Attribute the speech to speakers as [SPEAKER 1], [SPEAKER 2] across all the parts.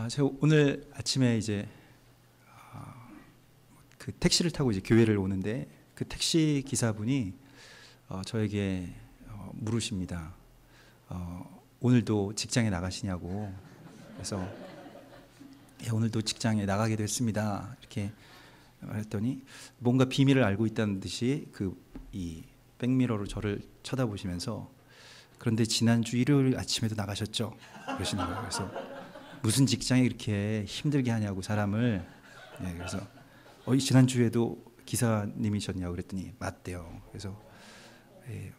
[SPEAKER 1] 제가 오늘 아침에 이제 그 택시를 타고 이제 교회를 오는데 그 택시 기사분이 저에게 물으십니다. 오늘도 직장에 나가시냐고. 그래서 예, 오늘도 직장에 나가게 됐습니다. 이렇게 말했더니 뭔가 비밀을 알고 있다는 듯이 이 백미러로 저를 쳐다보시면서 그런데 지난주 일요일 아침에도 나가셨죠? 그러시는 거예요. 그래서 무슨 직장이 이렇게 힘들게 하냐고 사람을. 예, 그래서 지난주에도 기사님이셨냐고 그랬더니 맞대요. 그래서 예,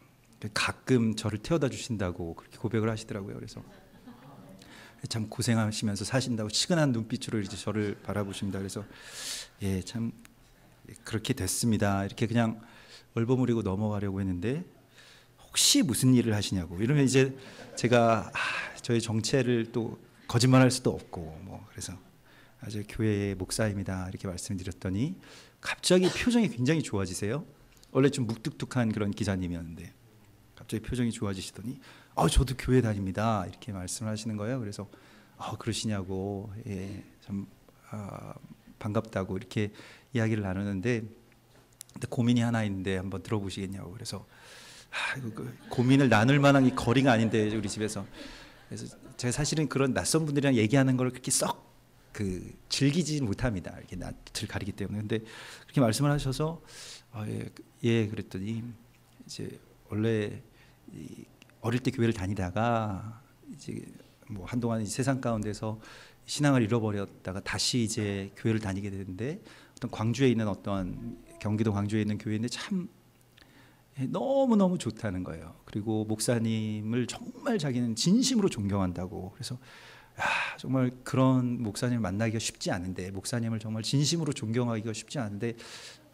[SPEAKER 1] 가끔 저를 태워다 주신다고 그렇게 고백을 하시더라고요. 그래서 참 고생하시면서 사신다고 치근한 눈빛으로 이제 저를 바라보십니다. 그래서 예, 참 그렇게 됐습니다. 이렇게 그냥 얼버무리고 넘어가려고 했는데 혹시 무슨 일을 하시냐고 이러면 이제 제가 저의 정체를 또 거짓말할 수도 없고 그래서 아주 교회의 목사입니다 이렇게 말씀드렸더니 갑자기 표정이 굉장히 좋아지세요. 원래 좀 묵뚝뚝한 그런 기자님이었는데 갑자기 표정이 좋아지시더니 저도 교회 다닙니다 이렇게 말씀을 하시는 거예요. 그래서 그러시냐고 예, 참 반갑다고 이렇게 이야기를 나누는데 고민이 하나 있는데 한번 들어보시겠냐고. 그래서 고민을 나눌 만한 이 거리가 아닌데 우리 집에서. 그래서 제가 사실은 그런 낯선 분들이랑 얘기하는 걸 그렇게 썩 즐기지 못합니다. 이렇게 낯을 가리기 때문에. 근데 그렇게 말씀을 하셔서 예 그랬더니 이제 원래 어릴 때 교회를 다니다가 이제 한동안 이 세상 가운데서 신앙을 잃어버렸다가 다시 이제 교회를 다니게 되는데 어떤 광주에 있는 경기도 광주에 있는 교회인데 참 너무너무 좋다는 거예요. 그리고 목사님을 정말 자기는 진심으로 존경한다고. 그래서 정말 그런 목사님을 만나기가 쉽지 않은데, 목사님을 정말 진심으로 존경하기가 쉽지 않은데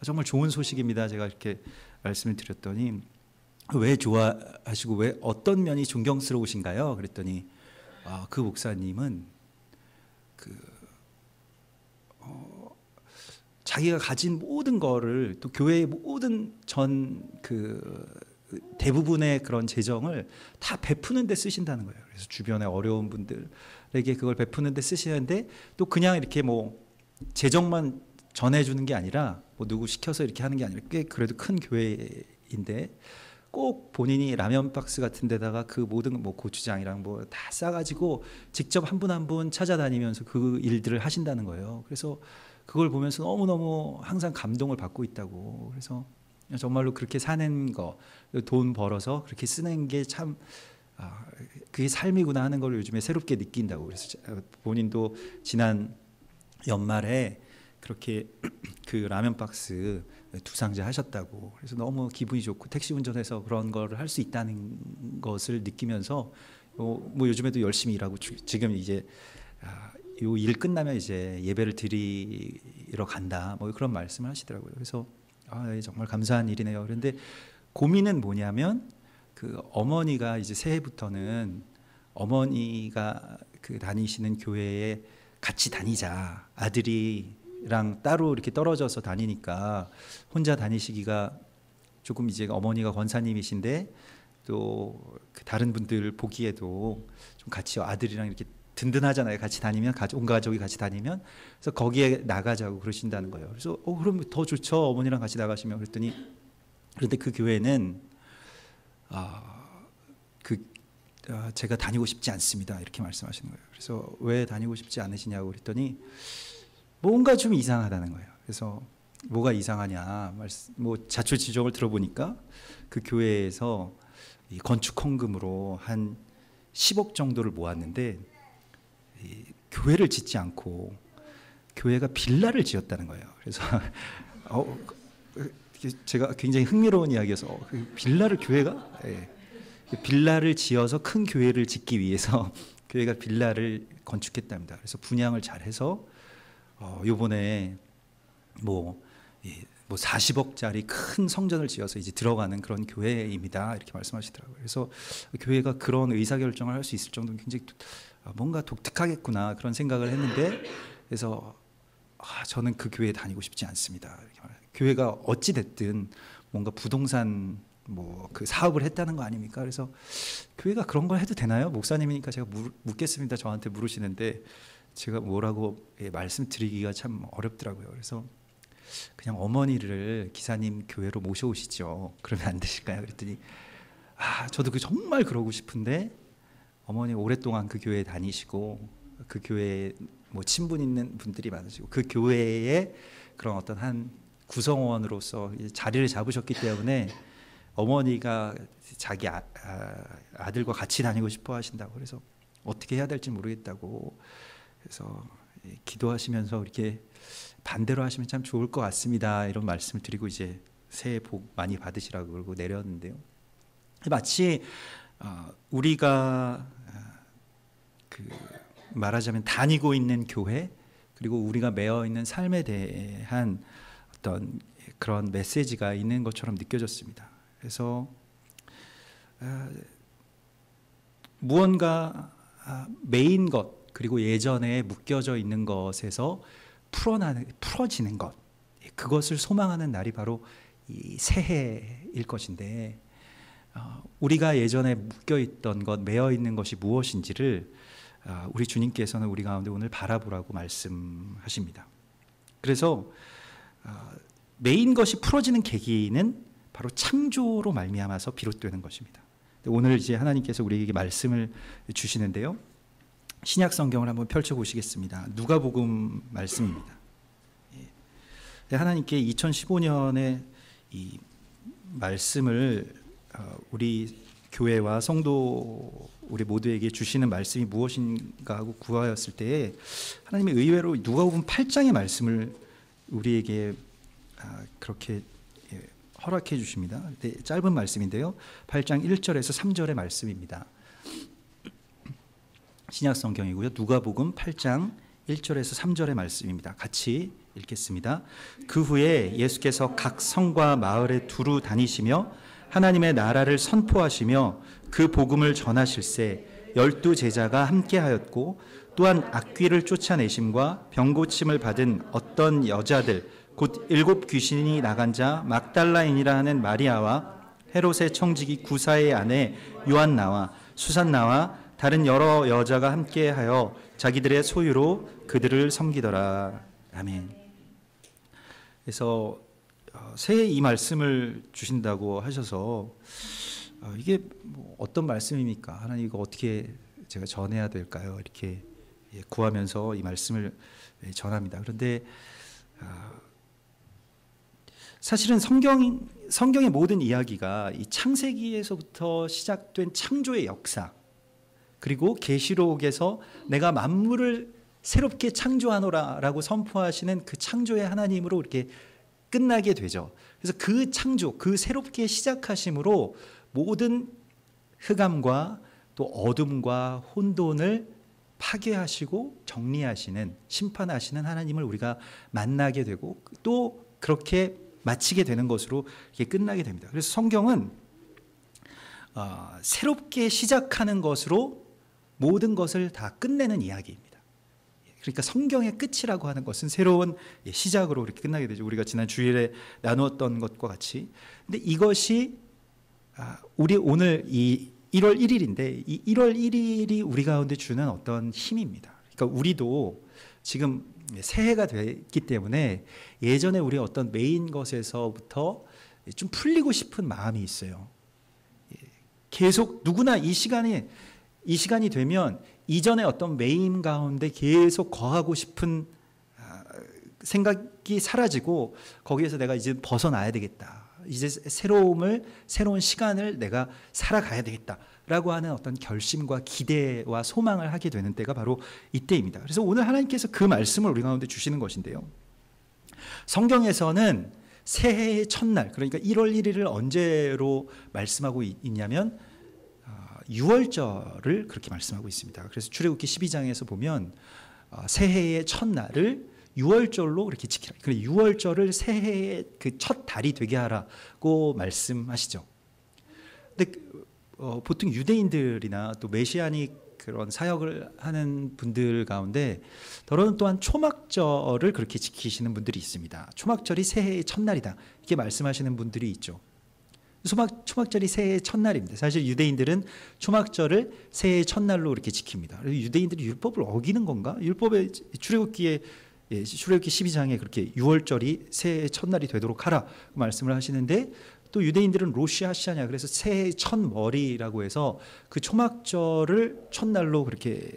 [SPEAKER 1] 정말 좋은 소식입니다. 제가 이렇게 말씀을 드렸더니 왜 좋아하시고 왜 어떤 면이 존경스러우신가요? 그랬더니 그 목사님은 자기가 가진 모든 거를 또 교회의 모든 대부분의 그런 재정을 다 베푸는 데 쓰신다는 거예요. 그래서 주변에 어려운 분들에게 그걸 베푸는 데 쓰시는데 또 그냥 이렇게 재정만 전해주는 게 아니라 누구 시켜서 이렇게 하는 게 아니라 꽤 그래도 큰 교회인데 꼭 본인이 라면 박스 같은 데다가 그 모든 고추장이랑 다 싸가지고 직접 한 분 한 분 찾아다니면서 그 일들을 하신다는 거예요. 그래서 그걸 보면서 너무너무 항상 감동을 받고 있다고. 그래서 정말로 그렇게 사는 거, 돈 벌어서 그렇게 쓰는 게 참 그게 삶이구나 하는 걸 요즘에 새롭게 느낀다고. 그래서 본인도 지난 연말에 그렇게 그 라면 박스 2상자 하셨다고. 그래서 너무 기분이 좋고 택시 운전해서 그런 걸 할 수 있다는 것을 느끼면서 요즘에도 열심히 일하고 지금 이제 요 일 끝나면 이제 예배를 드리러 간다 그런 말씀을 하시더라고요. 그래서 정말 감사한 일이네요. 그런데 고민은 뭐냐면 어머니가 이제 새해부터는 어머니가 다니시는 교회에 같이 다니자. 아들이랑 따로 이렇게 떨어져서 다니니까 혼자 다니시기가 조금 이제 어머니가 권사님이신데 또 다른 분들 보기에도 좀 같이 아들이랑 이렇게 든든하잖아요. 같이 다니면 온 가족이 같이 다니면. 그래서 거기에 나가자고 그러신다는 거예요. 그래서 그럼 더 좋죠. 어머니랑 같이 나가시면. 그랬더니 그런데 그 교회는 제가 다니고 싶지 않습니다. 이렇게 말씀하시는 거예요. 그래서 왜 다니고 싶지 않으시냐고 그랬더니 뭔가 좀 이상하다는 거예요. 그래서 뭐가 이상하냐 자초지종을 들어보니까 그 교회에서 이 건축 헌금으로 한 10억 정도를 모았는데 교회를 짓지 않고 교회가 빌라를 지었다는 거예요. 그래서 제가 굉장히 흥미로운 이야기여서 빌라를 교회가 빌라를 지어서 큰 교회를 짓기 위해서 교회가 빌라를 건축했답니다. 그래서 분양을 잘해서 요번에 40억짜리 큰 성전을 지어서 이제 들어가는 그런 교회입니다. 이렇게 말씀하시더라고요. 그래서 교회가 그런 의사결정을 할 수 있을 정도면 굉장히 뭔가 독특하겠구나 그런 생각을 했는데, 그래서 저는 그 교회에 다니고 싶지 않습니다. 이렇게 말해요. 교회가 어찌 됐든 뭔가 부동산 그 사업을 했다는 거 아닙니까? 그래서 교회가 그런 걸 해도 되나요? 목사님이니까 제가 묻겠습니다. 저한테 물으시는데 제가 뭐라고 말씀드리기가 참 어렵더라고요. 그래서 그냥 어머니를 기사님 교회로 모셔오시죠. 그러면 안 되실까요? 그랬더니 저도 정말 그러고 싶은데 어머니 오랫동안 그 교회에 다니시고 그 교회에 뭐 친분 있는 분들이 많으시고 그 교회에 그런 어떤 한 구성원으로서 자리를 잡으셨기 때문에 어머니가 자기 아들과 같이 다니고 싶어 하신다고, 그래서 어떻게 해야 될지 모르겠다고, 그래서 기도하시면서 이렇게 반대로 하시면 참 좋을 것 같습니다, 이런 말씀을 드리고 이제 새해 복 많이 받으시라고 그러고 내렸는데요. 마치 우리가 말하자면 다니고 있는 교회, 그리고 우리가 매어 있는 삶에 대한 어떤 그런 메시지가 있는 것처럼 느껴졌습니다. 그래서 무언가 메인 것, 그리고 예전에 묶여져 있는 것에서 풀어지는 것, 그것을 소망하는 날이 바로 이 새해일 것인데, 우리가 예전에 묶여있던 것, 매어있는 것이 무엇인지를 우리 주님께서는 우리 가운데 오늘 바라보라고 말씀하십니다. 그래서 메인 것이 풀어지는 계기는 바로 창조로 말미암아서 비롯되는 것입니다. 오늘 이제 하나님께서 우리에게 말씀을 주시는데요, 신약 성경을 한번 펼쳐 보시겠습니다. 누가복음 말씀입니다. 하나님께 2015년에 이 말씀을 우리 교회와 성도 우리 모두에게 주시는 말씀이 무엇인가 하고 구하였을 때에 하나님이 의외로 누가복음 8장의 말씀을 우리에게 그렇게 허락해 주십니다. 짧은 말씀인데요, 8장 1절에서 3절의 말씀입니다. 신약 성경이고요, 누가복음 8장 1절에서 3절의 말씀입니다. 같이 읽겠습니다. 그 후에 예수께서 각 성과 마을에 두루 다니시며 하나님의 나라를 선포하시며 그 복음을 전하실세 12 제자가 함께하였고, 또한 악귀를 쫓아내심과 병고침을 받은 어떤 여자들 곧 7 귀신이 나간 자 막달라인이라 하는 마리아와 헤롯의 청지기 구사의 아내 요한나와 수산나와 다른 여러 여자가 함께하여 자기들의 소유로 그들을 섬기더라. 아멘. 그래서 새해 이 말씀을 주신다고 하셔서 이게 뭐 어떤 말씀입니까? 하나님 이거 어떻게 제가 전해야 될까요? 이렇게 구하면서 이 말씀을 전합니다. 그런데 사실은 성경의 모든 이야기가 이 창세기에서부터 시작된 창조의 역사, 그리고 계시록에서 내가 만물을 새롭게 창조하노라라고 선포하시는 그 창조의 하나님으로 이렇게 끝나게 되죠. 그래서 그 창조, 그 새롭게 시작하심으로 모든 흑암과 또 어둠과 혼돈을 파괴하시고 정리하시는, 심판하시는 하나님을 우리가 만나게 되고 또 그렇게 마치게 되는 것으로 이렇게 끝나게 됩니다. 그래서 성경은 새롭게 시작하는 것으로 모든 것을 다 끝내는 이야기입니다. 그러니까 성경의 끝이라고 하는 것은 새로운 시작으로 이렇게 끝나게 되죠. 우리가 지난 주일에 나누었던 것과 같이. 근데 이것이 우리 오늘 이 1월 1일인데 이 1월 1일이 우리 가운데 주는 어떤 힘입니다. 그러니까 우리도 지금 새해가 됐기 때문에 예전에 우리 어떤 메인 것에서부터 좀 풀리고 싶은 마음이 있어요. 계속 누구나 이 시간이 되면 이전에 어떤 메인 가운데 계속 거하고 싶은 생각이 사라지고 거기에서 내가 이제 벗어나야 되겠다. 이제 새로운 시간을 내가 살아가야 되겠다라고 하는 어떤 결심과 기대와 소망을 하게 되는 때가 바로 이때입니다. 그래서 오늘 하나님께서 그 말씀을 우리 가운데 주시는 것인데요. 성경에서는 새해의 첫날, 그러니까 1월 1일을 언제로 말씀하고 있냐면 6월절을 그렇게 말씀하고 있습니다. 그래서 출애굽기 12장에서 보면 새해의 첫날을 6월절로 이렇게 지키라. 그래 6월절을 새해의 그 첫 달이 되게 하라고 말씀하시죠. 근데 보통 유대인들이나 또 메시아닉 그런 사역을 하는 분들 가운데 더러는 또한 초막절을 그렇게 지키시는 분들이 있습니다. 초막절이 새해의 첫날이다 이렇게 말씀하시는 분들이 있죠. 초막절이 새해의 첫날입니다. 사실 유대인들은 초막절을 새해의 첫날로 이렇게 지킵니다. 유대인들이 율법을 어기는 건가? 율법의 출애굽기 12장에 그렇게 6월절이 새해의 첫날이 되도록 하라 말씀을 하시는데, 또 유대인들은 로시 하샤냐, 그래서 새해의 첫 머리라고 해서 그 초막절을 첫날로 그렇게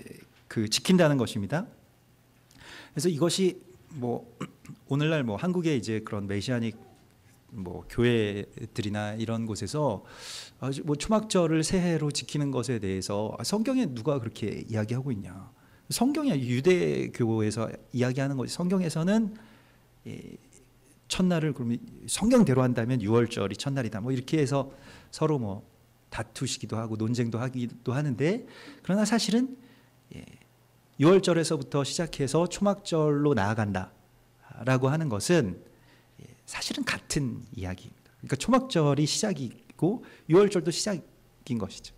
[SPEAKER 1] 지킨다는 것입니다. 그래서 이것이 오늘날 한국의 이제 그런 메시아닉 교회들이나 이런 곳에서 초막절을 새해로 지키는 것에 대해서 성경에 누가 그렇게 이야기하고 있냐? 성경이 유대교에서 이야기하는 것이, 성경에서는 첫날을 그러면 성경대로 한다면 6월절이 첫날이다. 이렇게 해서 서로 다투시기도 하고 논쟁도 하기도 하는데, 그러나 사실은 6월절에서부터 시작해서 초막절로 나아간다라고 하는 것은 사실은 같은 이야기입니다. 그러니까 초막절이 시작이고 6월절도 시작인 것이죠.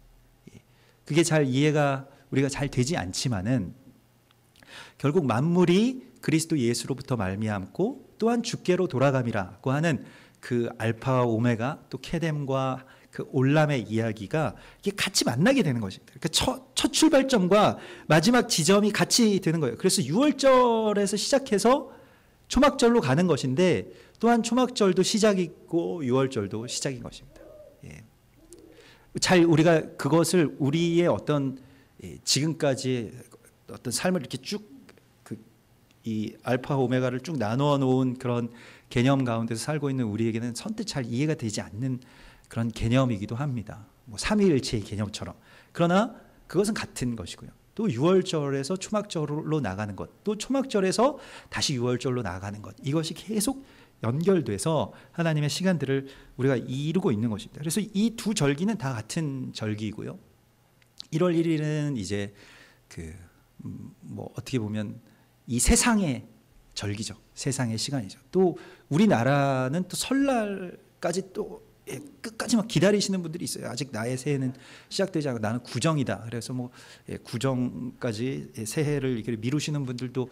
[SPEAKER 1] 그게 잘 이해가 우리가 잘 되지 않지만은 결국 만물이 그리스도 예수로부터 말미암고 또한 주께로 돌아감이라고 하는 그 알파와 오메가, 또 케뎀과 그 올람의 이야기가 이게 같이 만나게 되는 것입니다. 그러니까 첫 출발점과 마지막 지점이 같이 되는 거예요. 그래서 6월절에서 시작해서 초막절로 가는 것인데, 또한 초막절도 시작이고 6월절도 시작인 것입니다. 잘 우리가 그것을 우리의 어떤 지금까지 어떤 삶을 이렇게 쭉 이 알파 오메가를 쭉 나누어 놓은 그런 개념 가운데서 살고 있는 우리에게는 선뜻 잘 이해가 되지 않는 그런 개념이기도 합니다. 삼위일체의 개념처럼. 그러나 그것은 같은 것이고요. 또 6월절에서 초막절로 나가는 것, 또 초막절에서 다시 6월절로 나가는 것, 이것이 계속 연결돼서 하나님의 시간들을 우리가 이루고 있는 것입니다. 그래서 이 두 절기는 다 같은 절기이고요. 1월 1일은 이제 어떻게 보면 이 세상의 절기죠. 세상의 시간이죠. 또 우리나라는 또 설날까지 또 끝까지 막 기다리시는 분들이 있어요. 아직 나의 새해는 시작되지 않고 나는 구정이다. 그래서 구정까지 새해를 이렇게 미루시는 분들도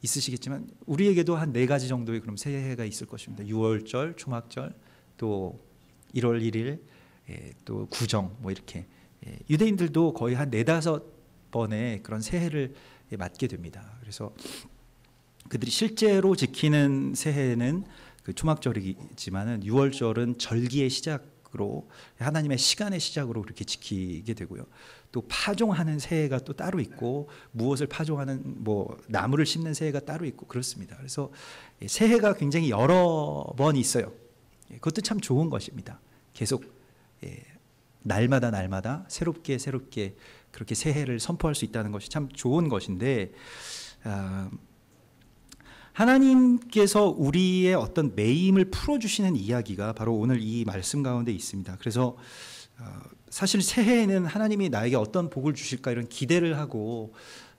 [SPEAKER 1] 있으시겠지만, 우리에게도 한 4가지 정도의 그럼 새해가 있을 것입니다. 6월절, 초막절, 또 1월 1일, 또 구정, 이렇게. 유대인들도 거의 한 4-5번의 그런 새해를 맞게 됩니다. 그래서 그들이 실제로 지키는 새해는 그 초막절이지만은 6월절은 절기의 시작으로, 하나님의 시간의 시작으로 그렇게 지키게 되고요. 또 파종하는 새해가 또 따로 있고, 무엇을 파종하는 나무를 심는 새해가 따로 있고 그렇습니다. 그래서 새해가 굉장히 여러 번 있어요. 그것도 참 좋은 것입니다. 계속 날마다 새롭게 그렇게 새해를 선포할 수 있다는 것이 참 좋은 것인데, 하나님께서 우리의 어떤 매임을 풀어주시는 이야기가 바로 오늘 이 말씀 가운데 있습니다. 그래서 사실 새해에는 하나님이 나에게 어떤 복을 주실까 이런 기대를 하고,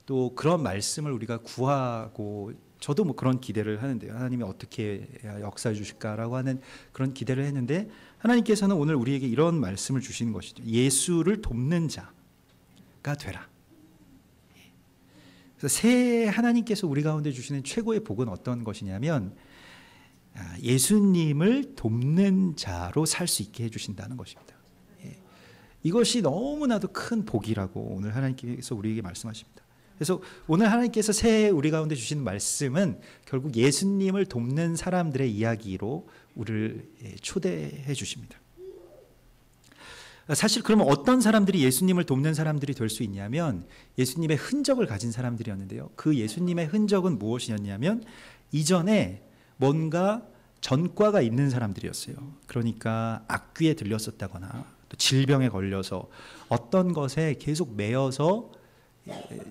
[SPEAKER 1] 또 그런 말씀을 우리가 구하고, 저도 그런 기대를 하는데요. 하나님이 어떻게 역사해 주실까라고 하는 그런 기대를 했는데, 하나님께서는 오늘 우리에게 이런 말씀을 주시는 것이죠. 예수를 돕는 자가 되라. 그래서 새해 하나님께서 우리 가운데 주시는 최고의 복은 어떤 것이냐면, 예수님을 돕는 자로 살 수 있게 해주신다는 것입니다. 이것이 너무나도 큰 복이라고 오늘 하나님께서 우리에게 말씀하십니다. 그래서 오늘 하나님께서 새해 우리 가운데 주시는 말씀은 결국 예수님을 돕는 사람들의 이야기로 우리를 초대해 주십니다. 사실 그러면 어떤 사람들이 예수님을 돕는 사람들이 될 수 있냐면, 예수님의 흔적을 가진 사람들이었는데요. 그 예수님의 흔적은 무엇이었냐면, 이전에 뭔가 전과가 있는 사람들이었어요. 그러니까 악귀에 들렸었다거나, 또 질병에 걸려서 어떤 것에 계속 매여서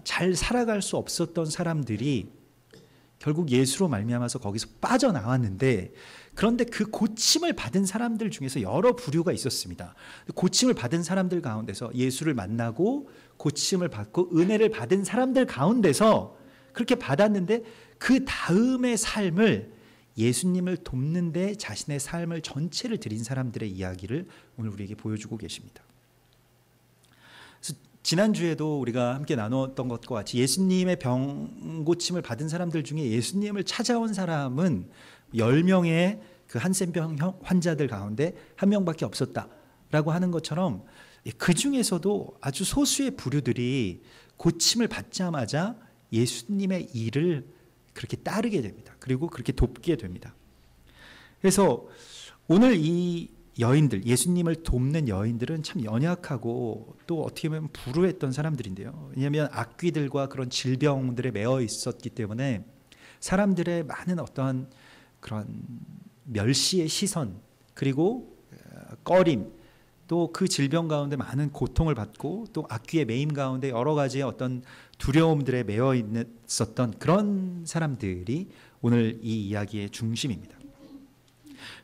[SPEAKER 1] 잘 살아갈 수 없었던 사람들이 결국 예수로 말미암아서 거기서 빠져나왔는데, 그런데 그 고침을 받은 사람들 중에서 여러 부류가 있었습니다. 고침을 받은 사람들 가운데서 예수를 만나고 고침을 받고 은혜를 받은 사람들 가운데서 그렇게 받았는데, 그 다음의 삶을 예수님을 돕는 데 자신의 삶을 전체를 드린 사람들의 이야기를 오늘 우리에게 보여주고 계십니다. 그래서 지난주에도 우리가 함께 나눴던 것과 같이 예수님의 병 고침을 받은 사람들 중에 예수님을 찾아온 사람은 10명의 그 한센병 환자들 가운데 한 명밖에 없었다라고 하는 것처럼 그 중에서도 아주 소수의 부류들이 고침을 받자마자 예수님의 일을 그렇게 따르게 됩니다. 그리고 그렇게 돕게 됩니다. 그래서 오늘 이 여인들, 예수님을 돕는 여인들은 참 연약하고 또 어떻게 보면 불우했던 사람들인데요. 왜냐하면 악귀들과 그런 질병들에 매여 있었기 때문에 사람들의 많은 어떠한 그런 멸시의 시선, 그리고 꺼림, 또 그 질병 가운데 많은 고통을 받고 또 악귀의 매임 가운데 여러 가지의 어떤 두려움들에 매여 있었던 그런 사람들이 오늘 이 이야기의 중심입니다.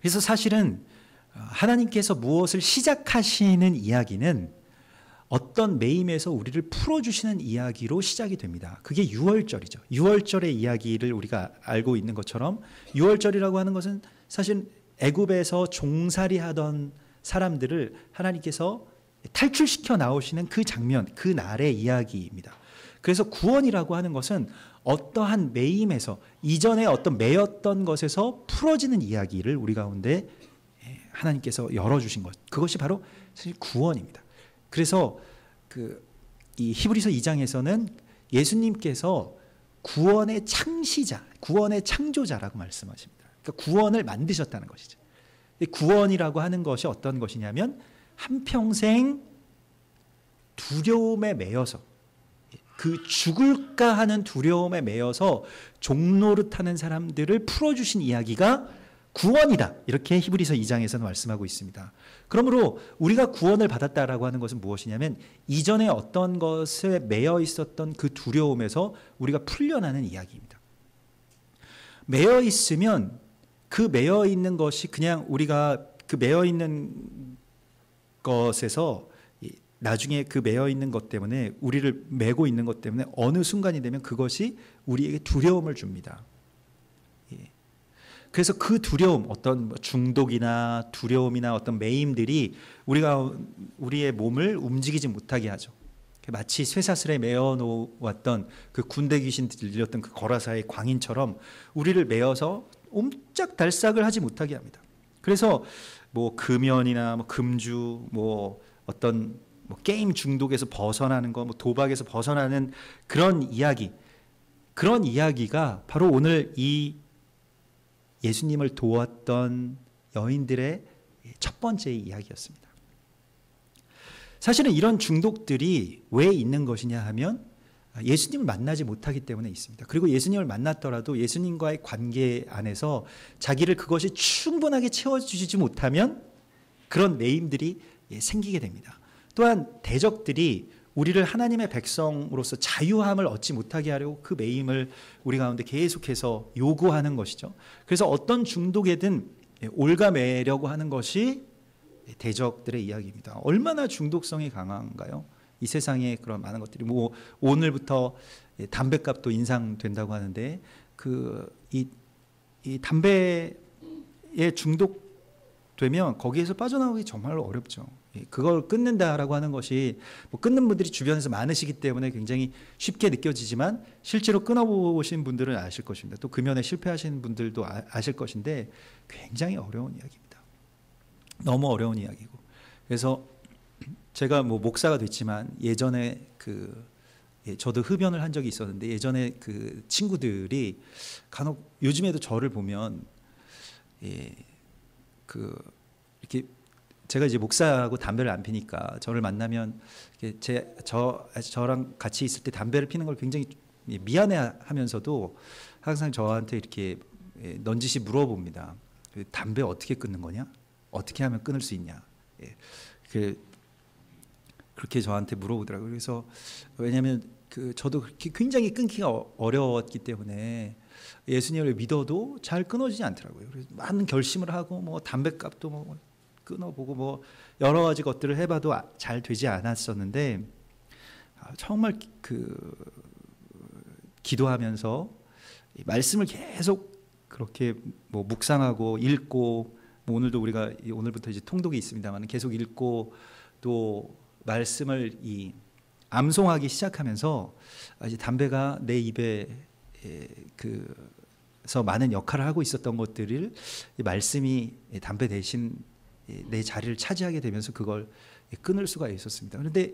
[SPEAKER 1] 그래서 사실은 하나님께서 무엇을 시작하시는 이야기는 어떤 매임에서 우리를 풀어주시는 이야기로 시작이 됩니다. 그게 유월절이죠. 유월절의 이야기를 우리가 알고 있는 것처럼 유월절이라고 하는 것은 사실 애굽에서 종살이 하던 사람들을 하나님께서 탈출시켜 나오시는 그 장면, 그 날의 이야기입니다. 그래서 구원이라고 하는 것은 어떠한 매임에서, 이전에 어떤 매였던 것에서 풀어지는 이야기를 우리 가운데 하나님께서 열어주신 것, 그것이 바로 사실 구원입니다. 그래서 이 히브리서 2장에서는 예수님께서 구원의 창시자, 구원의 창조자라고 말씀하십니다. 그러니까 구원을 만드셨다는 것이죠. 구원이라고 하는 것이 어떤 것이냐면 한평생 두려움에 매여서, 그 죽을까 하는 두려움에 매여서 종노릇하는 사람들을 풀어주신 이야기가 구원이다, 이렇게 히브리서 2장에서는 말씀하고 있습니다. 그러므로 우리가 구원을 받았다라고 하는 것은 무엇이냐면 이전에 어떤 것에 매여 있었던 그 두려움에서 우리가 풀려나는 이야기입니다. 매여 있으면 그 매여 있는 것이 그냥 우리가 그 매여 있는 것에서 나중에 그 매여 있는 것 때문에, 우리를 매고 있는 것 때문에 어느 순간이 되면 그것이 우리에게 두려움을 줍니다. 그래서 그 두려움, 어떤 중독이나 두려움이나 어떤 매임들이 우리의 몸을 움직이지 못하게 하죠. 마치 쇠사슬에 매어 놓았던 그 군대 귀신 들렸던 그 거라사의 광인처럼 우리를 매어서 옴짝달싹을 하지 못하게 합니다. 그래서 뭐 금연이나 뭐 금주, 뭐 어떤 뭐 게임 중독에서 벗어나는 거, 뭐 도박에서 벗어나는 그런 이야기가 바로 오늘 이 예수님을 도왔던 여인들의 첫 번째 이야기였습니다. 사실은 이런 중독들이 왜 있는 것이냐 하면 예수님을 만나지 못하기 때문에 있습니다. 그리고 예수님을 만났더라도 예수님과의 관계 안에서 자기를 그것이 충분하게 채워주지 못하면 그런 매임들이 생기게 됩니다. 또한 대적들이 우리를 하나님의 백성으로서 자유함을 얻지 못하게 하려고 그 매임을 우리 가운데 계속해서 요구하는 것이죠. 그래서 어떤 중독에든 올가매려고 하는 것이 대적들의 이야기입니다. 얼마나 중독성이 강한가요? 이 세상에 그런 많은 것들이, 뭐 오늘부터 담배값도 인상된다고 하는데 이 담배에 중독되면 거기에서 빠져나오기 정말로 어렵죠. 그걸 끊는다라고 하는 것이, 뭐 끊는 분들이 주변에서 많으시기 때문에 굉장히 쉽게 느껴지지만 실제로 끊어보신 분들은 아실 것입니다. 또 금연에 실패하신 분들도 아실 것인데 굉장히 어려운 이야기입니다. 너무 어려운 이야기고, 그래서 제가 뭐 목사가 됐지만 예전에 저도 흡연을 한 적이 있었는데, 예전에 그 친구들이 간혹 요즘에도 저를 보면 이렇게 제가 이제 목사하고 담배를 안 피니까 저를 만나면 저랑 같이 있을 때 담배를 피는 걸 굉장히 미안해하면서도 항상 저한테 이렇게 넌지시 물어봅니다. 담배 어떻게 끊는 거냐? 어떻게 하면 끊을 수 있냐? 그렇게 저한테 물어보더라고요. 그래서 왜냐하면 저도 굉장히 끊기가 어려웠기 때문에 예수님을 믿어도 잘 끊어지지 않더라고요. 그래서 많은 결심을 하고 뭐 담배값도 뭐 끊어보고 뭐 여러 가지 것들을 해봐도 잘 되지 않았었는데, 정말 기도하면서 말씀을 계속 그렇게 뭐 묵상하고 읽고, 뭐 오늘부터 이제 통독이 있습니다만 계속 읽고 또 말씀을 암송하기 시작하면서 이제 담배가 내 입에 많은 역할을 하고 있었던 것들을 이 말씀이 담배 대신 내 자리를 차지하게 되면서 그걸 끊을 수가 있었습니다. 그런데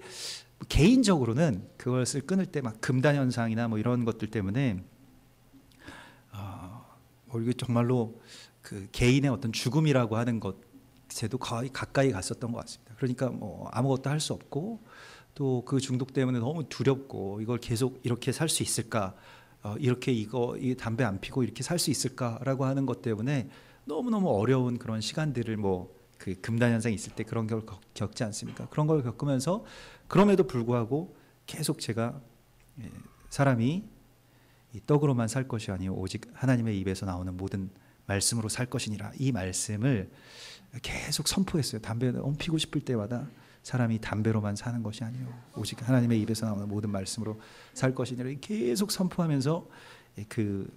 [SPEAKER 1] 개인적으로는 그것을 끊을 때 막 금단 현상이나 뭐 이런 것들 때문에 이게 정말로 그 개인의 어떤 죽음이라고 하는 것에도 거의 가까이 갔었던 것 같습니다. 그러니까 뭐 아무것도 할 수 없고 또 그 중독 때문에 너무 두렵고 이걸 계속 이렇게 살 수 있을까, 이렇게 이 담배 안 피고 이렇게 살 수 있을까라고 하는 것 때문에 너무너무 어려운 그런 시간들을 그 금단 현상이 있을 때 그런 걸 겪지 않습니까? 그런 걸 겪으면서 그럼에도 불구하고 계속 제가 사람이 이 떡으로만 살 것이 아니요 오직 하나님의 입에서 나오는 모든 말씀으로 살 것이니라, 이 말씀을 계속 선포했어요. 담배 너무 피고 싶을 때마다 사람이 담배로만 사는 것이 아니요 오직 하나님의 입에서 나오는 모든 말씀으로 살 것이니라 계속 선포하면서 그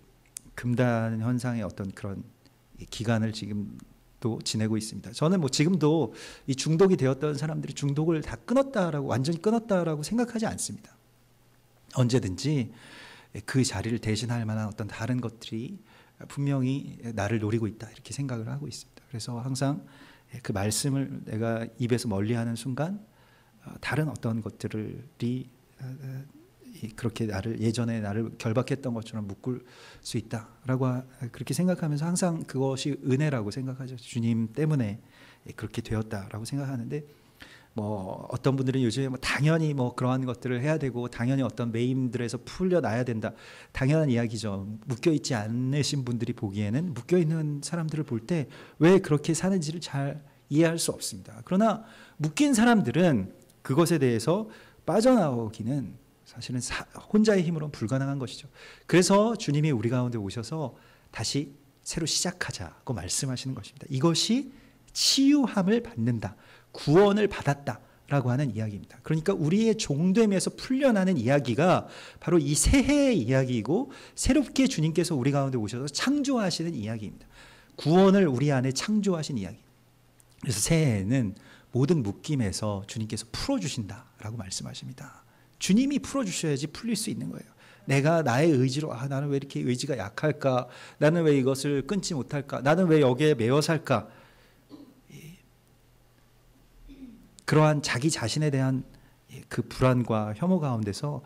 [SPEAKER 1] 금단 현상의 어떤 그런 기간을 지금도 지내고 있습니다. 저는 뭐 지금도 이 중독이 되었던 사람들이 중독을 다 끊었다라고, 완전히 끊었다라고 생각하지 않습니다. 언제든지 그 자리를 대신할 만한 어떤 다른 것들이 분명히 나를 노리고 있다, 이렇게 생각을 하고 있습니다. 그래서 항상 그 말씀을 내가 입에서 멀리하는 순간 다른 어떤 것들이 그렇게 예전에 나를 결박했던 것처럼 묶을 수 있다라고 그렇게 생각하면서 항상 그것이 은혜라고 생각하죠. 주님 때문에 그렇게 되었다라고 생각하는데, 뭐 어떤 분들은 요즘에 뭐 당연히 뭐 그러한 것들을 해야 되고 당연히 어떤 매임들에서 풀려나야 된다, 당연한 이야기죠. 묶여있지 않으신 분들이 보기에는 묶여있는 사람들을 볼 때 왜 그렇게 사는지를 잘 이해할 수 없습니다. 그러나 묶인 사람들은 그것에 대해서 빠져나오기는 사실은 혼자의 힘으로는 불가능한 것이죠. 그래서 주님이 우리 가운데 오셔서 다시 새로 시작하자고 말씀하시는 것입니다. 이것이 치유함을 받는다, 구원을 받았다라고 하는 이야기입니다. 그러니까 우리의 종됨에서 풀려나는 이야기가 바로 이 새해의 이야기이고, 새롭게 주님께서 우리 가운데 오셔서 창조하시는 이야기입니다. 구원을 우리 안에 창조하신 이야기. 그래서 새해에는 모든 묶임에서 주님께서 풀어주신다라고 말씀하십니다. 주님이 풀어주셔야지 풀릴 수 있는 거예요. 내가 나의 의지로 나는 왜 이렇게 의지가 약할까, 나는 왜 이것을 끊지 못할까, 나는 왜 여기에 매여 살까, 그러한 자기 자신에 대한 그 불안과 혐오 가운데서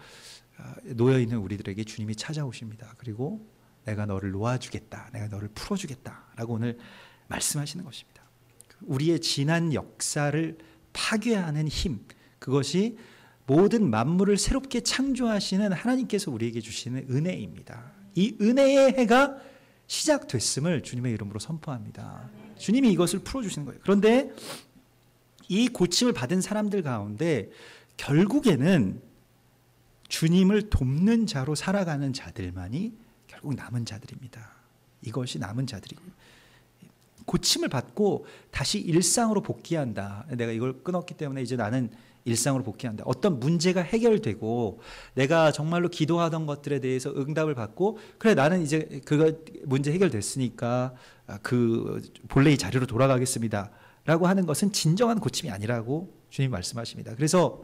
[SPEAKER 1] 놓여있는 우리들에게 주님이 찾아오십니다. 그리고 내가 너를 놓아주겠다, 내가 너를 풀어주겠다라고 오늘 말씀하시는 것입니다. 우리의 지난 역사를 파괴하는 힘, 그것이 모든 만물을 새롭게 창조하시는 하나님께서 우리에게 주시는 은혜입니다. 이 은혜의 해가 시작됐음을 주님의 이름으로 선포합니다. 주님이 이것을 풀어주시는 거예요. 그런데 이 고침을 받은 사람들 가운데 결국에는 주님을 돕는 자로 살아가는 자들만이 결국 남은 자들입니다. 이것이 남은 자들이고요. 고침을 받고 다시 일상으로 복귀한다. 내가 이걸 끊었기 때문에 이제 나는 일상으로 복귀한다. 어떤 문제가 해결되고 내가 정말로 기도하던 것들에 대해서 응답을 받고, 그래 나는 이제 그거 문제 해결됐으니까 그 본래의 자리로 돌아가겠습니다 라고 하는 것은 진정한 고침이 아니라고 주님 말씀하십니다. 그래서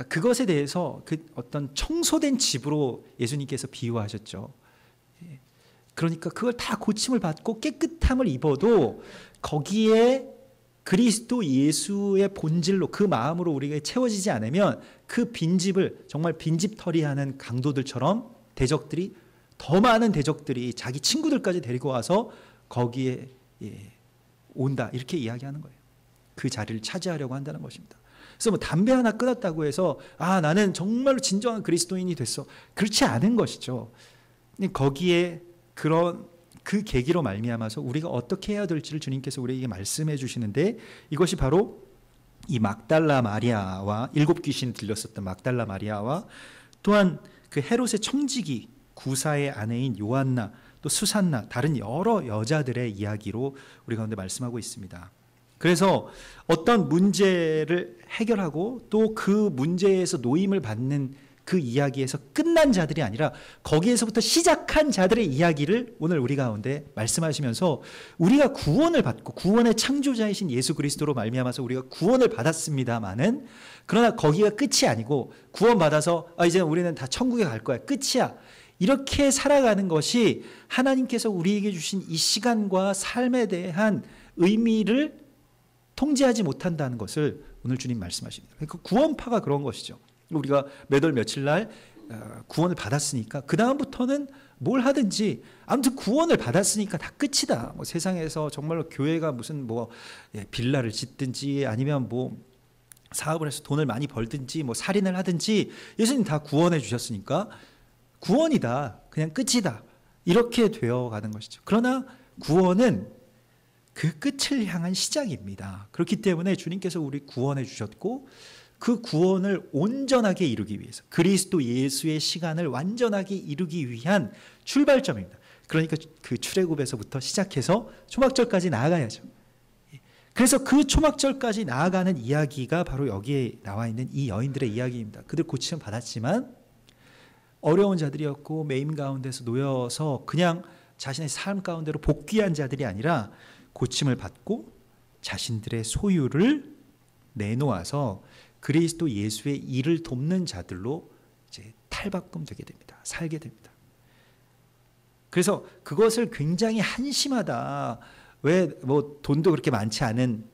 [SPEAKER 1] 그것에 대해서 그 어떤 청소된 집으로 예수님께서 비유하셨죠. 그러니까 그걸 다 고침을 받고 깨끗함을 입어도 거기에 그리스도 예수의 본질로, 그 마음으로 우리가 채워지지 않으면 그 빈집을 정말 빈집털이하는 강도들처럼 대적들이, 더 많은 대적들이 자기 친구들까지 데리고 와서 거기에 온다, 이렇게 이야기하는 거예요. 그 자리를 차지하려고 한다는 것입니다. 그래서 뭐 담배 하나 끊었다고 해서 나는 정말로 진정한 그리스도인이 됐어, 그렇지 않은 것이죠. 거기에 그 계기로 말미암아서 우리가 어떻게 해야 될지를 주님께서 우리에게 말씀해 주시는데, 이것이 바로 이 막달라 마리아와 7 귀신 들렸었던 막달라 마리아와 또한 그 헤롯의 청지기 구사의 아내인 요한나, 또 수산나, 다른 여러 여자들의 이야기로 우리 가운데 말씀하고 있습니다. 그래서 어떤 문제를 해결하고 또 그 문제에서 노임을 받는 그 이야기에서 끝난 자들이 아니라 거기에서부터 시작한 자들의 이야기를 오늘 우리 가운데 말씀하시면서, 우리가 구원을 받고 구원의 창조자이신 예수 그리스도로 말미암아서 우리가 구원을 받았습니다마는, 그러나 거기가 끝이 아니고 구원받아서 이제 우리는 다 천국에 갈 거야, 끝이야, 이렇게 살아가는 것이 하나님께서 우리에게 주신 이 시간과 삶에 대한 의미를 통제하지 못한다는 것을 오늘 주님 말씀하십니다. 그 구원파가 그런 것이죠. 우리가 몇 월 며칠 날 구원을 받았으니까 그 다음부터는 뭘 하든지 아무튼 구원을 받았으니까 다 끝이다. 뭐 세상에서 정말로 교회가 무슨 뭐 빌라를 짓든지 아니면 뭐 사업을 해서 돈을 많이 벌든지 뭐 살인을 하든지 예수님 다 구원해 주셨으니까 구원이다. 그냥 끝이다. 이렇게 되어가는 것이죠. 그러나 구원은 그 끝을 향한 시작입니다. 그렇기 때문에 주님께서 우리 구원해 주셨고 그 구원을 온전하게 이루기 위해서 그리스도 예수의 시간을 완전하게 이루기 위한 출발점입니다. 그러니까 그 출애굽에서부터 시작해서 초막절까지 나아가야죠. 그래서 그 초막절까지 나아가는 이야기가 바로 여기에 나와 있는 이 여인들의 이야기입니다. 그들 고침을 받았지만 어려운 자들이었고 매임 가운데서 놓여서 그냥 자신의 삶 가운데로 복귀한 자들이 아니라 고침을 받고 자신들의 소유를 내놓아서 그리스도 예수의 일을 돕는 자들로 이제 탈바꿈되게 됩니다. 살게 됩니다. 그래서 그것을 굉장히 한심하다. 왜 뭐 돈도 그렇게 많지 않은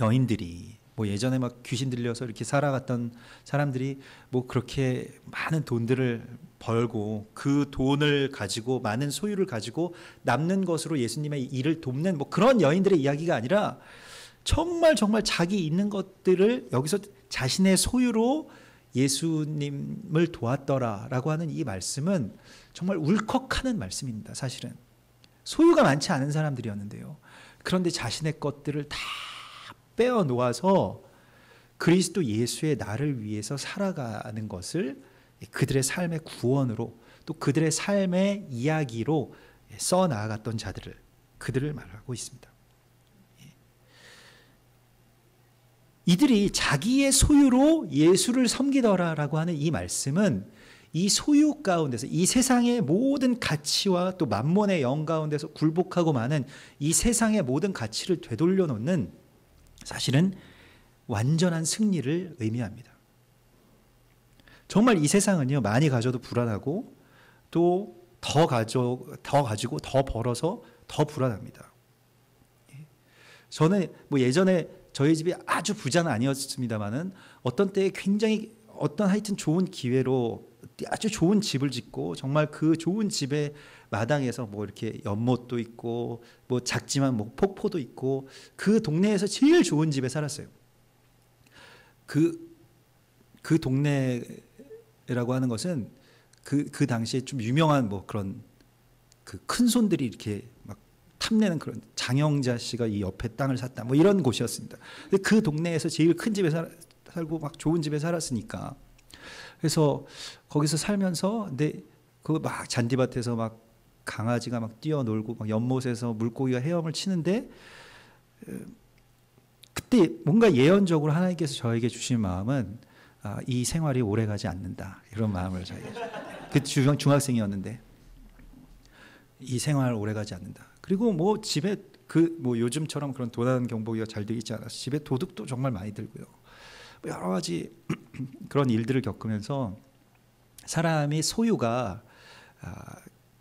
[SPEAKER 1] 여인들이 뭐 예전에 막 귀신 들려서 이렇게 살아갔던 사람들이 뭐 그렇게 많은 돈들을 벌고 그 돈을 가지고 많은 소유를 가지고 남는 것으로 예수님의 일을 돕는 뭐 그런 여인들의 이야기가 아니라 정말 자기 있는 것들을 여기서 자신의 소유로 예수님을 도왔더라라고 하는 이 말씀은 정말 울컥하는 말씀입니다. 사실은 소유가 많지 않은 사람들이었는데요. 그런데 자신의 것들을 다 빼어 놓아서 그리스도 예수의 나를 위해서 살아가는 것을 그들의 삶의 구원으로 또 그들의 삶의 이야기로 써 나아갔던 자들을 그들을 말하고 있습니다. 이들이 자기의 소유로 예수를 섬기더라라고 하는 이 말씀은 이 소유 가운데서 이 세상의 모든 가치와 또 만몬의 영 가운데서 굴복하고 많은 이 세상의 모든 가치를 되돌려 놓는 사실은 완전한 승리를 의미합니다. 정말 이 세상은요 많이 가져도 불안하고 또 더 가지고 더 벌어서 더 불안합니다. 저는 뭐 예전에 저희 집이 아주 부자는 아니었습니다만은 어떤 때에 굉장히 어떤 하여튼 좋은 기회로 아주 좋은 집을 짓고 정말 그 좋은 집의 마당에서 뭐 이렇게 연못도 있고 뭐 작지만 뭐 폭포도 있고 그 동네에서 제일 좋은 집에 살았어요. 그 동네라고 하는 것은 그 당시에 좀 유명한 뭐 그런 그 큰 손들이 이렇게 막 탐내는 그런 장영자 씨가 이 옆에 땅을 샀다 뭐 이런 곳이었습니다. 그 동네에서 제일 큰 집에 살고 막 좋은 집에 살았으니까 그래서 거기서 살면서 근데 그 막 잔디밭에서 막 강아지가 막 뛰어놀고 막 연못에서 물고기가 헤엄을 치는데 그때 뭔가 예언적으로 하나님께서 저에게 주신 마음은 이 생활이 오래가지 않는다 이런 마음을 저에게 그 중학생이었는데 이 생활 오래가지 않는다. 그리고 뭐 집에 그 뭐 요즘처럼 그런 도난 경보기가 잘 되어 있지 않아서 집에 도둑도 정말 많이 들고요. 뭐 여러 가지 그런 일들을 겪으면서 사람이 소유가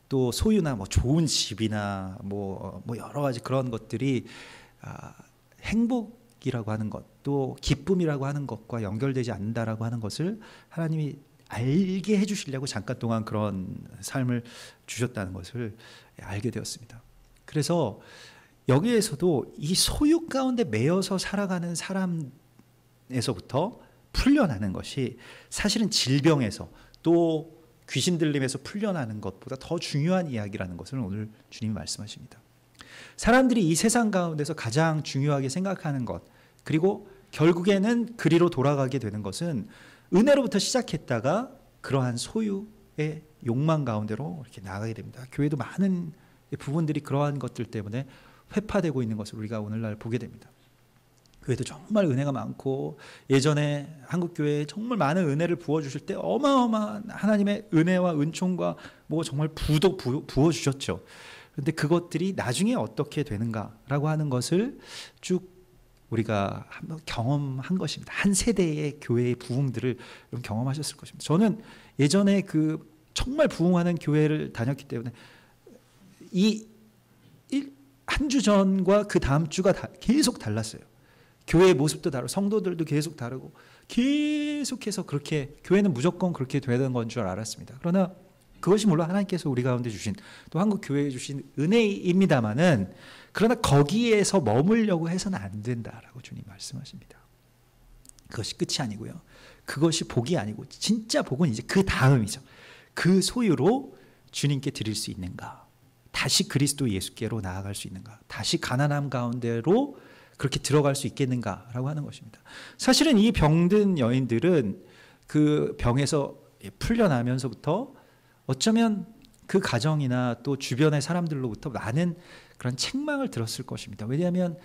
[SPEAKER 1] 또 소유나 뭐 좋은 집이나 뭐 여러 가지 그런 것들이 행복이라고 하는 것, 또 기쁨이라고 하는 것과 연결되지 않는다라고 하는 것을 하나님이 알게 해주시려고 잠깐 동안 그런 삶을 주셨다는 것을 알게 되었습니다. 그래서 여기에서도 이 소유 가운데 매여서 살아가는 사람에서부터 풀려나는 것이 사실은 질병에서 또 귀신 들림에서 풀려나는 것보다 더 중요한 이야기라는 것을 오늘 주님이 말씀하십니다. 사람들이 이 세상 가운데서 가장 중요하게 생각하는 것, 그리고 결국에는 그리로 돌아가게 되는 것은 은혜로부터 시작했다가 그러한 소유의 욕망 가운데로 이렇게 나가게 됩니다. 교회도 많은 부분들이 그러한 것들 때문에 회파되고 있는 것을 우리가 오늘날 보게 됩니다. 교회도 정말 은혜가 많고 예전에 한국교회에 정말 많은 은혜를 부어주실 때 어마어마한 하나님의 은혜와 은총과 뭐 정말 부도 부어주셨죠. 그런데 그것들이 나중에 어떻게 되는가라고 하는 것을 쭉 우리가 한번 경험한 것입니다. 한 세대의 교회의 부흥들을 경험하셨을 것입니다. 저는 예전에 그 정말 부흥하는 교회를 다녔기 때문에 이 한 주 전과 그 다음 주가 계속 달랐어요. 교회의 모습도 다르고 성도들도 계속 다르고 계속해서 그렇게 교회는 무조건 그렇게 되는 건 줄 알았습니다. 그러나 그것이 물론 하나님께서 우리 가운데 주신 또 한국 교회에 주신 은혜입니다마는 그러나 거기에서 머물려고 해서는 안 된다라고 주님 말씀하십니다. 그것이 끝이 아니고요. 그것이 복이 아니고 진짜 복은 이제 그 다음이죠. 그 소유로 주님께 드릴 수 있는가? 다시 그리스도 예수께로 나아갈 수 있는가? 다시 가난함 가운데로 그렇게 들어갈 수 있겠는가라고 하는 것입니다. 사실은 이 병든 여인들은 그 병에서 풀려나면서부터 어쩌면 그 가정이나 또 주변의 사람들로부터 많은 그런 책망을 들었을 것입니다. 왜냐하면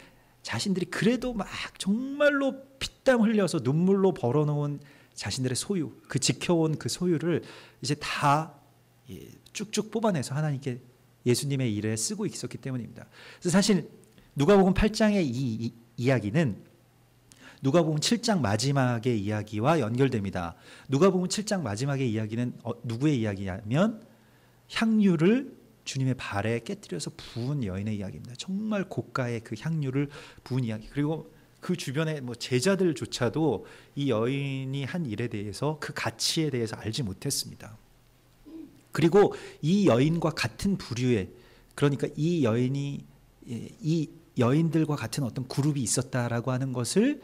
[SPEAKER 1] 자신들이 그래도 막 정말로 피땀 흘려서 눈물로 벌어놓은 자신들의 소유, 그 지켜온 그 소유를 이제 다 쭉쭉 뽑아내서 하나님께 예수님의 일에 쓰고 있었기 때문입니다. 그래서 사실 누가복음 8장의 이 이야기는 누가복음 7장 마지막의 이야기와 연결됩니다. 누가복음 7장 마지막의 이야기는 누구의 이야기냐면 향유를 주님의 발에 깨뜨려서 부은 여인의 이야기입니다. 정말 고가의 그 향유를 부은 이야기. 그리고 그 주변의 제자들조차도 이 여인이 한 일에 대해서 그 가치에 대해서 알지 못했습니다. 그리고 이 여인과 같은 부류의, 그러니까 이 여인이 이 여인들과 같은 어떤 그룹이 있었다라고 하는 것을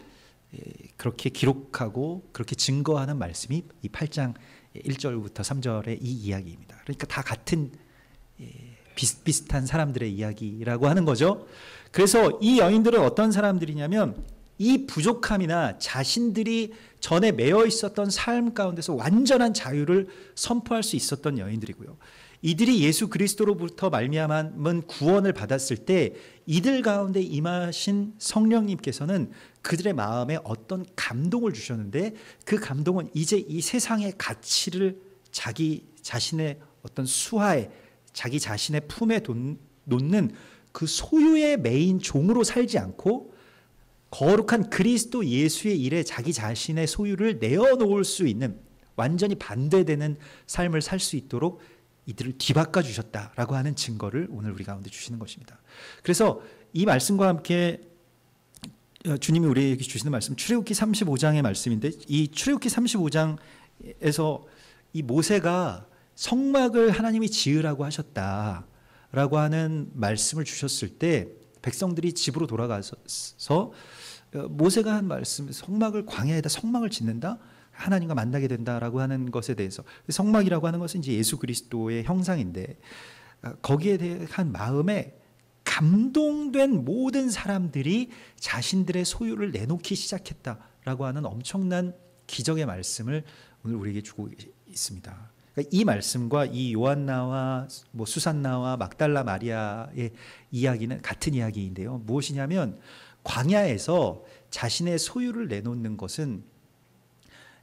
[SPEAKER 1] 그렇게 기록하고 그렇게 증거하는 말씀이 이 8장 1절부터 3절의 이 이야기입니다. 그러니까 다 같은 비슷비슷한 사람들의 이야기라고 하는 거죠. 그래서 이 여인들은 어떤 사람들이냐면 이 부족함이나 자신들이 전에 매여 있었던 삶 가운데서 완전한 자유를 선포할 수 있었던 여인들이고요. 이들이 예수 그리스도로부터 말미암은 구원을 받았을 때 이들 가운데 임하신 성령님께서는 그들의 마음에 어떤 감동을 주셨는데 그 감동은 이제 이 세상의 가치를 자기 자신의 어떤 수하에 자기 자신의 품에 놓는 그 소유의 메인 종으로 살지 않고 거룩한 그리스도 예수의 일에 자기 자신의 소유를 내어놓을 수 있는 완전히 반대되는 삶을 살 수 있도록 이들을 뒤바꿔 주셨다라고 하는 증거를 오늘 우리 가운데 주시는 것입니다. 그래서 이 말씀과 함께 주님이 우리에게 주시는 말씀 출애굽기 35장의 말씀인데 이 출애굽기 35장에서 이 모세가 성막을 하나님이 지으라고 하셨다라고 하는 말씀을 주셨을 때 백성들이 집으로 돌아가서 모세가 한 말씀, 성막을 광야에다 성막을 짓는다? 하나님과 만나게 된다라고 하는 것에 대해서 성막이라고 하는 것은 이제 예수 그리스도의 형상인데 거기에 대한 마음에 감동된 모든 사람들이 자신들의 소유를 내놓기 시작했다라고 하는 엄청난 기적의 말씀을 오늘 우리에게 주고 있습니다. 그러니까 이 말씀과 이 요한나와 수산나와 막달라 마리아의 이야기는 같은 이야기인데요. 무엇이냐면 광야에서 자신의 소유를 내놓는 것은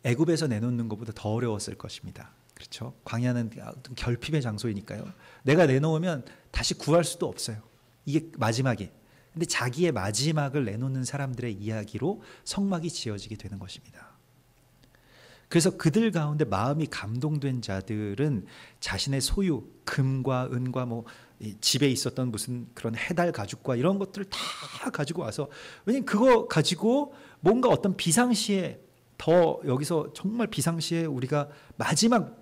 [SPEAKER 1] 애굽에서 내놓는 것보다 더 어려웠을 것입니다. 그렇죠? 광야는 결핍의 장소이니까요. 내가 내놓으면 다시 구할 수도 없어요. 이게 마지막에. 근데 자기의 마지막을 내놓는 사람들의 이야기로 성막이 지어지게 되는 것입니다. 그래서 그들 가운데 마음이 감동된 자들은 자신의 소유, 금과 은과 집에 있었던 무슨 그런 해달 가죽과 이런 것들을 다 가지고 와서, 왜냐면 그거 가지고 뭔가 어떤 비상시에 더 여기서 정말 비상시에 우리가 말하자면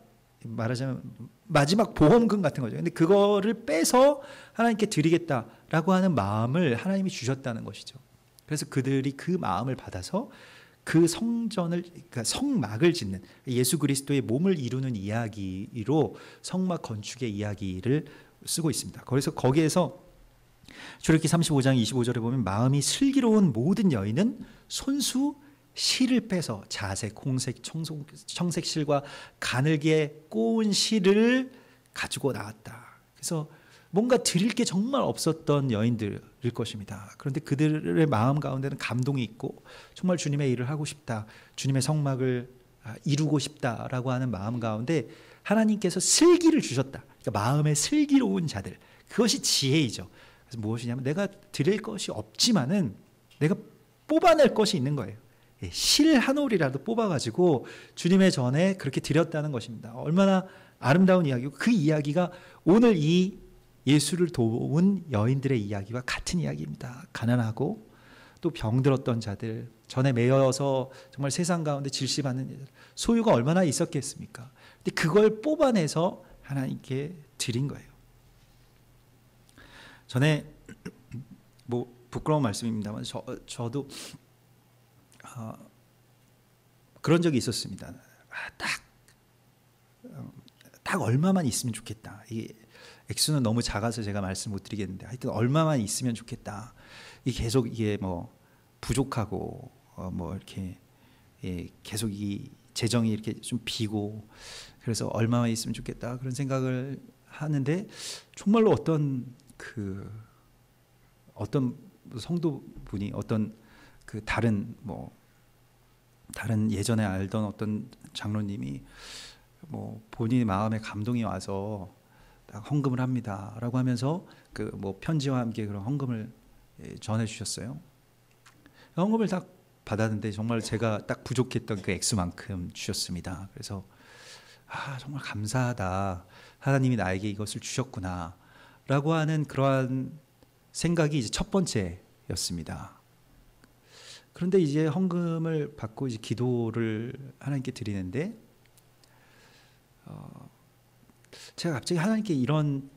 [SPEAKER 1] 마지막 보험금 같은 거죠. 근데 그거를 빼서 하나님께 드리겠다라고 하는 마음을 하나님이 주셨다는 것이죠. 그래서 그들이 그 마음을 받아서 그 성전을, 그러니까 성막을 짓는 예수 그리스도의 몸을 이루는 이야기로 성막 건축의 이야기를 쓰고 있습니다. 그래서 거기에서 출애굽기 35장 25절에 보면 마음이 슬기로운 모든 여인은 손수 실을 빼서 자색, 홍색, 청색 실과 가늘게 꼬은 실을 가지고 나왔다. 그래서 뭔가 드릴 게 정말 없었던 여인들일 것입니다. 그런데 그들의 마음 가운데는 감동이 있고 정말 주님의 일을 하고 싶다, 주님의 성막을 이루고 싶다라고 하는 마음 가운데 하나님께서 슬기를 주셨다. 그러니까 마음에 슬기로운 자들, 그것이 지혜이죠. 그래서 무엇이냐면 내가 드릴 것이 없지만은 내가 뽑아낼 것이 있는 거예요. 실 한 올이라도 뽑아가지고 주님의 전에 그렇게 드렸다는 것입니다. 얼마나 아름다운 이야기고, 그 이야기가 오늘 이 예수를 도운 여인들의 이야기와 같은 이야기입니다. 가난하고 또 병들었던 자들, 전에 매여서 정말 세상 가운데 질시받는 소유가 얼마나 있었겠습니까? 근데 그걸 뽑아내서 하나님께 드린 거예요. 전에 뭐 부끄러운 말씀입니다만 저도 그런 적이 있었습니다. 딱 얼마만 있으면 좋겠다. 이게 액수는 너무 작아서 제가 말씀 못 드리겠는데, 하여튼 얼마만 있으면 좋겠다. 이게 계속 이게 뭐 부족하고 뭐 이렇게 계속 이 재정이 이렇게 좀 비고, 그래서 얼마만 있으면 좋겠다 그런 생각을 하는데, 정말로 어떤 성도분이, 어떤 그 다른 예전에 알던 어떤 장로님이 뭐 본인의 마음에 감동이 와서 헌금을 합니다라고 하면서 그 뭐 편지와 함께 그런 헌금을 전해 주셨어요. 헌금을 딱 받았는데 정말 제가 딱 부족했던 그 액수만큼 주셨습니다. 그래서 정말 감사하다, 하나님이 나에게 이것을 주셨구나라고 하는 그러한 생각이 이제 첫 번째였습니다. 그런데 이제 헌금을 받고 이제 기도를 하나님께 드리는데, 제가 갑자기 하나님께 이런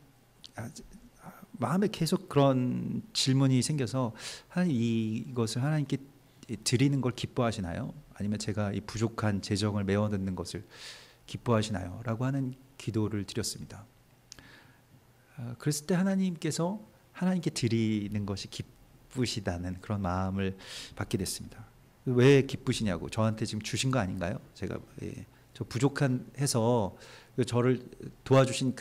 [SPEAKER 1] 마음에 계속 그런 질문이 생겨서, 하나님, 이것을 하나님께 드리는 걸 기뻐하시나요? 아니면 제가 이 부족한 재정을 메워 넣는 것을 기뻐하시나요? 라고 하는 기도를 드렸습니다. 그랬을 때 하나님께서 하나님께 드리는 것이 기쁘시다는 그런 마음을 받게 됐습니다. 왜 기쁘시냐고, 저한테 지금 주신 거 아닌가요? 제가 저 부족한 해서 저를 도와주신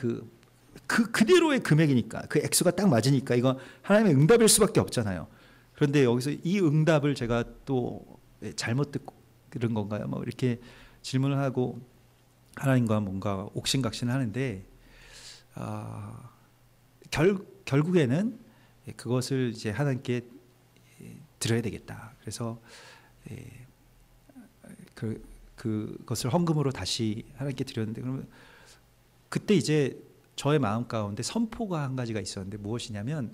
[SPEAKER 1] 그대로의 금액이니까, 그 액수가 딱 맞으니까 이거 하나님의 응답일 수밖에 없잖아요. 그런데 여기서 이 응답을 제가 또 잘못 들은 건가요? 뭐 이렇게 질문을 하고 하나님과 뭔가 옥신각신을 하는데, 결국에는 그것을 이제 하나님께 드려야 되겠다. 그래서 그것을 헌금으로 다시 하나님께 드렸는데, 그러면 그때 이제 저의 마음 가운데 선포가 한 가지가 있었는데, 무엇이냐면,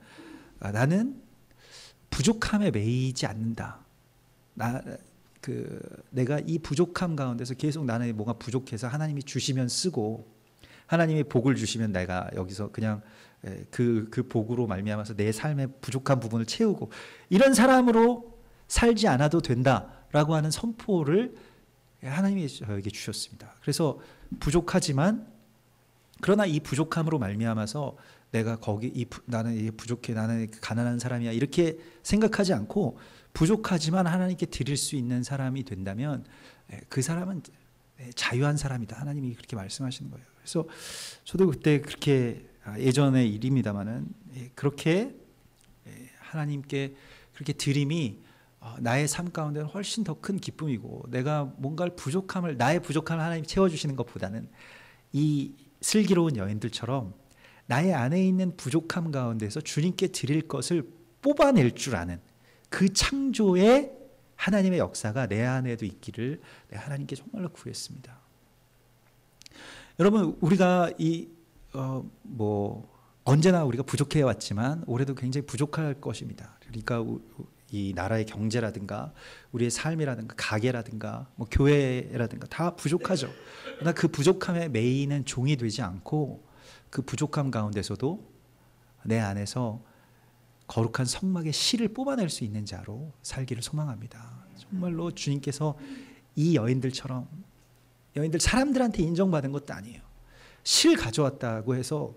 [SPEAKER 1] 나는 부족함에 매이지 않는다. 내가 이 부족함 가운데서 계속 나는 뭔가 부족해서 하나님이 주시면 쓰고, 하나님이 복을 주시면 내가 여기서 그냥 그 복으로 말미암아서 내 삶의 부족한 부분을 채우고, 이런 사람으로 살지 않아도 된다라고 하는 선포를 하나님이 저에게 주셨습니다. 그래서 부족하지만, 그러나 이 부족함으로 말미암아서 내가 나는 부족해, 나는 가난한 사람이야, 이렇게 생각하지 않고, 부족하지만 하나님께 드릴 수 있는 사람이 된다면 그 사람은 자유한 사람이다, 하나님이 그렇게 말씀하시는 거예요. 그래서 저도 그때 그렇게, 예전의 일입니다마는 그렇게 하나님께 그렇게 드림이 나의 삶 가운데는 훨씬 더 큰 기쁨이고, 내가 뭔가를 나의 부족함을 하나님이 채워주시는 것보다는 이 슬기로운 여인들처럼 나의 안에 있는 부족함 가운데서 주님께 드릴 것을 뽑아낼 줄 아는 그 창조의 하나님의 역사가 내 안에도 있기를 하나님께 정말로 구했습니다. 여러분, 우리가 언제나 우리가 부족해 왔지만 올해도 굉장히 부족할 것입니다. 그러니까 이 나라의 경제라든가 우리의 삶이라든가 가게라든가 뭐 교회라든가 다 부족하죠. 그러나 그 부족함에 매이는 종이 되지 않고, 그 부족함 가운데서도 내 안에서 거룩한 성막의 실을 뽑아낼 수 있는 자로 살기를 소망합니다. 정말로 주님께서 이 여인들처럼, 여인들 사람들한테 인정받은 것도 아니에요. 실 가져왔다고 해서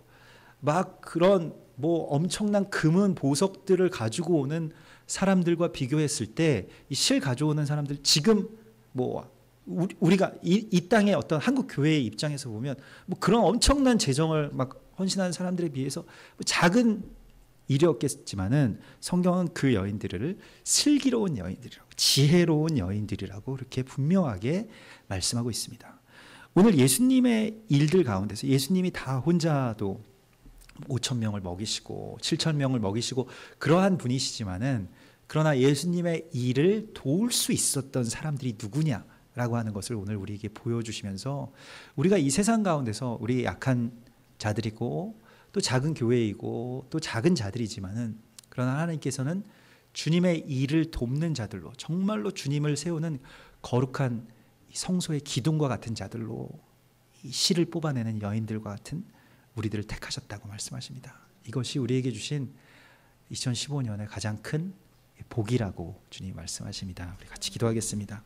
[SPEAKER 1] 막 그런 뭐 엄청난 금은 보석들을 가지고 오는 사람들과 비교했을 때, 이 실 가져오는 사람들, 지금 뭐 우리가 이 땅의 어떤 한국 교회의 입장에서 보면 뭐 그런 엄청난 재정을 막 헌신하는 사람들에 비해서 뭐 작은 일이었겠지만은, 성경은 그 여인들을 슬기로운 여인들이라고, 지혜로운 여인들이라고 이렇게 분명하게 말씀하고 있습니다. 오늘 예수님의 일들 가운데서 예수님이 다 혼자도 5,000명을 먹이시고 7,000명을 먹이시고 그러한 분이시지만은, 그러나 예수님의 일을 도울 수 있었던 사람들이 누구냐 라고 하는 것을 오늘 우리에게 보여주시면서 우리가 이 세상 가운데서 우리 약한 자들이고 또 작은 교회이고 또 작은 자들이지만은 그러나 하나님께서는 주님의 일을 돕는 자들로 정말로 주님을 세우는 거룩한 성소의 기둥과 같은 자들로 이 씨를 뽑아내는 여인들과 같은 우리들을 택하셨다고 말씀하십니다. 이것이 우리에게 주신 2015년의 가장 큰 복이라고 주님 말씀하십니다. 우리 같이 기도하겠습니다.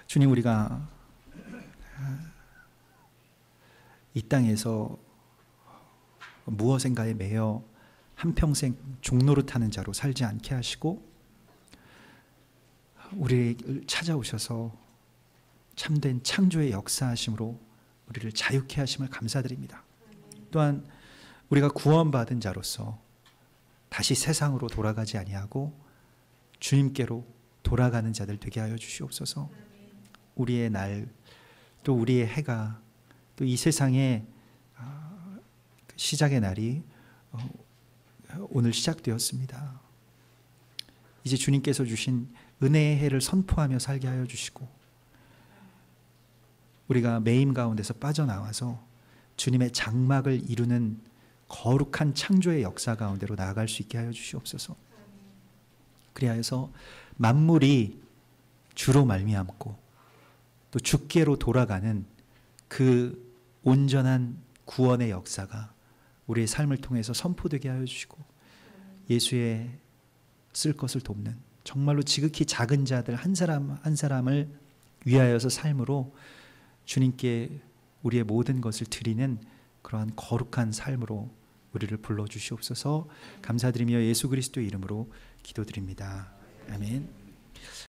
[SPEAKER 1] 주님, 우리가 이 땅에서 무엇인가에 매여 한평생 종노릇하는 자로 살지 않게 하시고 우리를 찾아오셔서 참된 창조의 역사하심으로 우리를 자유케 하심을 감사드립니다. 또한 우리가 구원받은 자로서 다시 세상으로 돌아가지 아니하고 주님께로 돌아가는 자들 되게 하여 주시옵소서. 우리의 날, 또 우리의 해가, 또 이 세상의 시작의 날이 오늘 시작되었습니다. 이제 주님께서 주신 은혜의 해를 선포하며 살게 하여 주시고 우리가 매임 가운데서 빠져나와서 주님의 장막을 이루는 거룩한 창조의 역사 가운데로 나아갈 수 있게 하여 주시옵소서. 그리하여서 만물이 주로 말미암고 또 주께로 돌아가는 그 온전한 구원의 역사가 우리의 삶을 통해서 선포되게 하여 주시고 예수의 쓸 것을 돕는 정말로 지극히 작은 자들 한 사람 한 사람을 위하여서 삶으로 주님께 우리의 모든 것을 드리는 그러한 거룩한 삶으로 우리를 불러주시옵소서. 감사드리며 예수 그리스도의 이름으로 기도드립니다. 아멘.